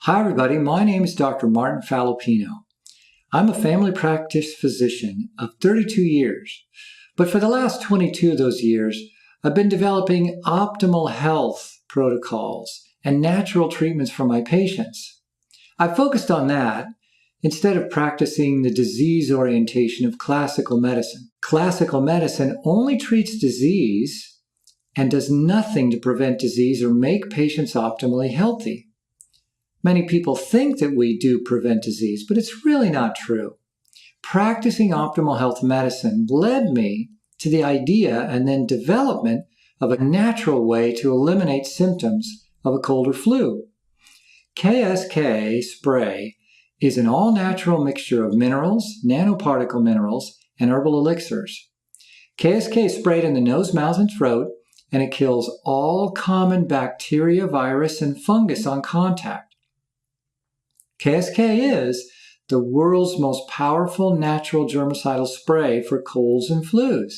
Hi everybody, my name is Dr. Martin Falopino. I'm a family practice physician of 32 years, but for the last 22 of those years, I've been developing optimal health protocols and natural treatments for my patients. I focused on that instead of practicing the disease orientation of classical medicine. Classical medicine only treats disease and does nothing to prevent disease or make patients optimally healthy. Many people think that we do prevent disease, but it's really not true. Practicing optimal health medicine led me to the idea and then development of a natural way to eliminate symptoms of a cold or flu. KSK spray is an all-natural mixture of minerals, nanoparticle minerals, and herbal elixirs. KSK is sprayed in the nose, mouth, and throat, and it kills all common bacteria, virus, and fungus on contact. KSK is the world's most powerful natural germicidal spray for colds and flus.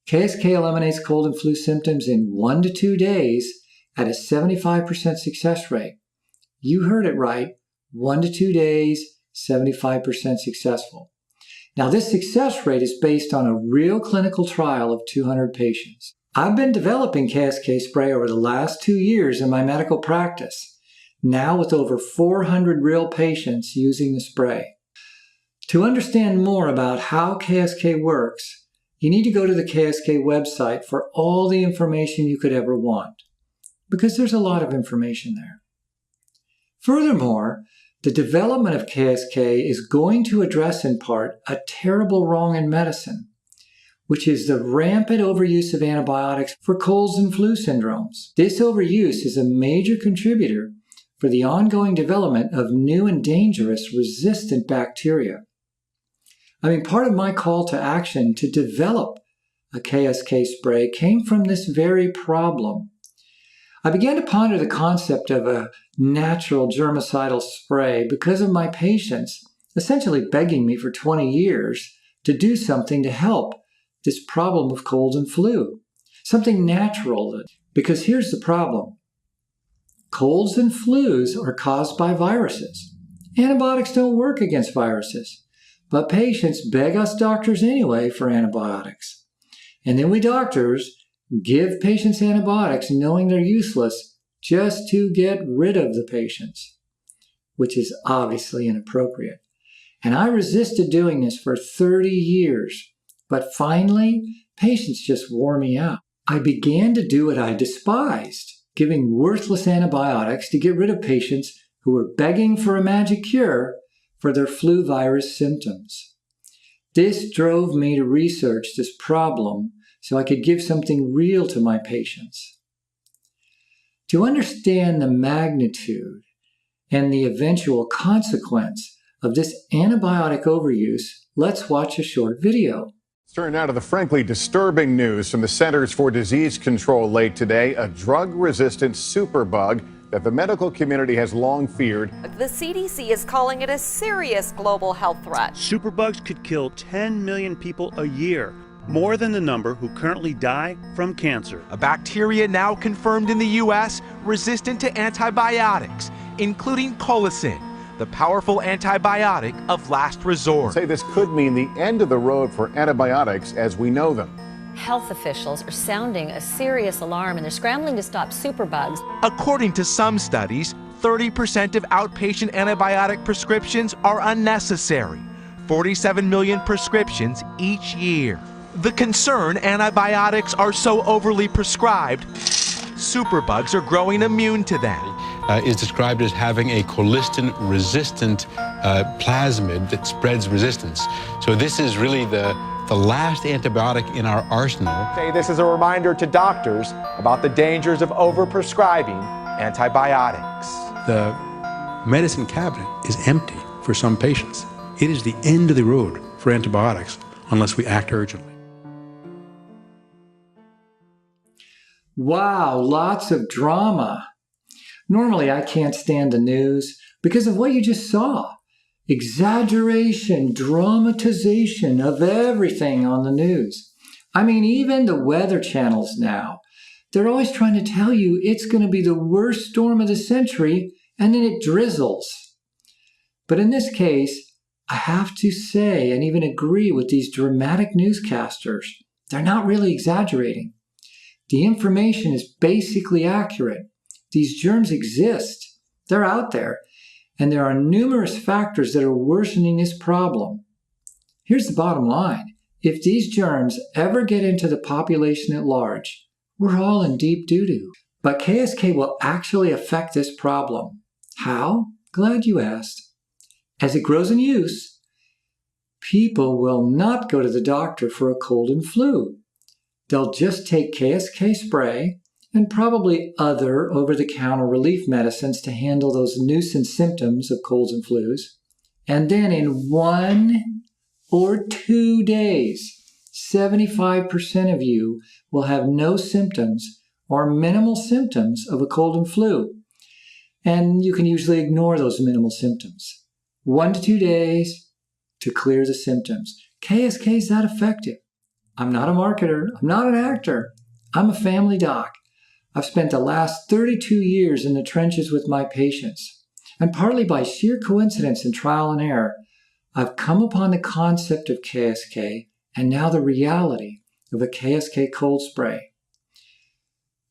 KSK eliminates cold and flu symptoms in 1 to 2 days at a 75% success rate. You heard it right, 1 to 2 days, 75% successful. Now this success rate is based on a real clinical trial of 200 patients. I've been developing KSK spray over the last 2 years in my medical practice, now with over 400 real patients using the spray. To understand more about how KSK works, you need to go to the KSK website for all the information you could ever want, because there's a lot of information there. Furthermore, the development of KSK is going to address in part a terrible wrong in medicine, which is the rampant overuse of antibiotics for colds and flu syndromes. This overuse is a major contributor for the ongoing development of new and dangerous resistant bacteria. Part of my call to action to develop a KSK spray came from this very problem. I began to ponder the concept of a natural germicidal spray because of my patients essentially begging me for 20 years to do something to help this problem of colds and flu. Something natural, because here's the problem. Colds and flus are caused by viruses. Antibiotics don't work against viruses, but patients beg us doctors anyway for antibiotics. And then we doctors give patients antibiotics knowing they're useless just to get rid of the patients, which is obviously inappropriate. And I resisted doing this for 30 years, but finally, patients just wore me out. I began to do what I despised, giving worthless antibiotics to get rid of patients who were begging for a magic cure for their flu virus symptoms. This drove me to research this problem so I could give something real to my patients. To understand the magnitude and the eventual consequence of this antibiotic overuse, let's watch a short video. Turn now to the frankly disturbing news from the Centers for Disease Control late today, a drug-resistant superbug that the medical community has long feared. The CDC is calling it a serious global health threat. Superbugs could kill 10 million people a year, more than the number who currently die from cancer. A bacteria now confirmed in the U.S. resistant to antibiotics, including colicin, the powerful antibiotic of last resort. Say this could mean the end of the road for antibiotics as we know them. Health officials are sounding a serious alarm and they're scrambling to stop superbugs. According to some studies, 30% of outpatient antibiotic prescriptions are unnecessary. 47 million prescriptions each year. The concern, antibiotics are so overly prescribed, superbugs are growing immune to them. Is described as having a colistin-resistant plasmid that spreads resistance. So this is really the last antibiotic in our arsenal. Say this is a reminder to doctors about the dangers of overprescribing antibiotics. The medicine cabinet is empty for some patients. It is the end of the road for antibiotics unless we act urgently. Wow, lots of drama. Normally, I can't stand the news because of what you just saw. Exaggeration, dramatization of everything on the news. Even the weather channels now, they're always trying to tell you it's going to be the worst storm of the century and then it drizzles. But in this case, I have to say and even agree with these dramatic newscasters. They're not really exaggerating. The information is basically accurate. These germs exist. They're out there. And there are numerous factors that are worsening this problem. Here's the bottom line. If these germs ever get into the population at large, we're all in deep doo-doo. But KSK will actually affect this problem. How? Glad you asked. As it grows in use, people will not go to the doctor for a cold and flu. They'll just take KSK spray and probably other over-the-counter relief medicines to handle those nuisance symptoms of colds and flus. And then in 1 or 2 days, 75% of you will have no symptoms or minimal symptoms of a cold and flu. And you can usually ignore those minimal symptoms. 1 to 2 days to clear the symptoms. KSK is that effective. I'm not a marketer. I'm not an actor. I'm a family doc. I've spent the last 32 years in the trenches with my patients. And partly by sheer coincidence and trial and error, I've come upon the concept of KSK and now the reality of a KSK cold spray.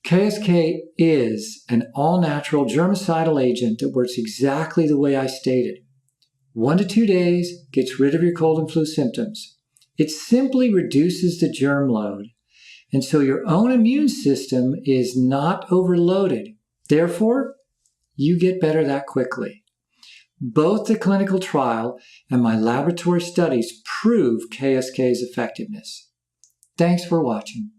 KSK is an all-natural germicidal agent that works exactly the way I stated. 1 to 2 days gets rid of your cold and flu symptoms. It simply reduces the germ load, and so your own immune system is not overloaded. Therefore, you get better that quickly. Both the clinical trial and my laboratory studies prove KSK's effectiveness. Thanks for watching.